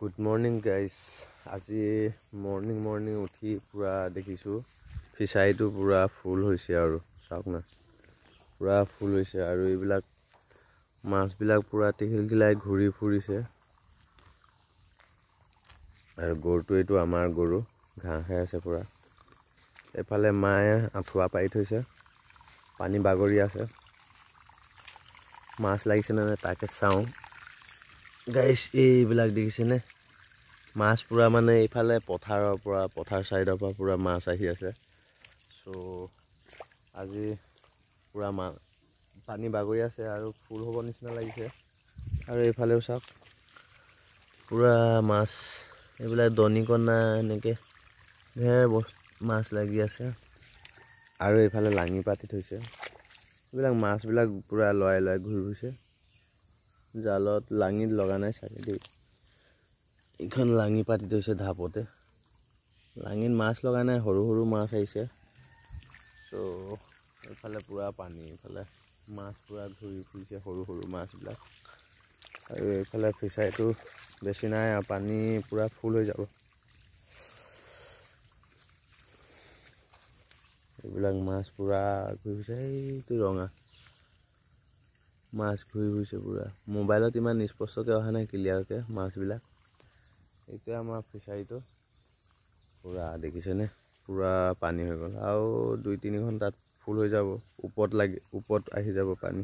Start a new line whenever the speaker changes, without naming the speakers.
Good morning guys. আজি morning উঠি পুৰা দেখিছোঁ ফিচাৰীটো পুৰা ফুল হৈছে আৰু চাওক না পুৰা ফুল হৈছে আৰু এইবিলাক মাছবিলাক পুৰা টিকিলকিলাই ঘূৰি ফুৰিছে আৰু গৰুটো এইটো আমাৰ গৰু ঘাঁহ খাই আছে পুৰা এফালে মায়ে আঁঠুৱা পাৰি থৈছে পানী বাগৰি আছে মাছ লাগিছে নে তাকে চাওঁ গাইস এইবিলাক দেখিছেনে মাছ পুৰা মানে এইফালে পথাৰ সাইডৰ পৰা পুৰা মাছ আহি আছে সো আজি পুৰা পানী বাগৰি আছে আৰু ফুল হ'ব নিচিনা লাগিছে আৰু এইফালেও চাওক পুৰা মাছ এইবিলাক দনিকণা এনেকে ঢেৰ মাছ লাগি আছে আৰু এইফালে লাঙি পাতি থৈছে এইবিলাক মাছবিলাক পুৰা লৰাই ঘূৰি ফুৰিছে জালত লাঙিত লগা নাই চাগে দেই এইখন লাঙি পাতি থৈছে ধাপতে লাঙিত মাছ লগা নাই সৰু মাছ আহিছে সো এইফালে পুৰা পানী এইফালে মাছ পুৰা ঘূৰি ফুৰিছে সৰু মাছবিলাক আৰু এইফালে ফিচাৰীটো বেছি নাই পানী পুৰা ফুল হৈ যাব এইবিলাক মাছ পুৰা ঘূৰি ফুৰিছে এইটো ৰঙা মাছ ঘূৰি ফুৰিছে পুৰা মোবাইলত ইমান স্পষ্টকৈ অহা নাই ক্লিয়াৰকৈ মাছবিলাক এইটোৱে আমাৰ ফিচাৰীটো পুৰা দেখিছেনে পুৰা পানী হৈ গ'ল আৰু 2-3 ঘণ্টাত ফুল হৈ যাব ওপৰত আহি যাব পানী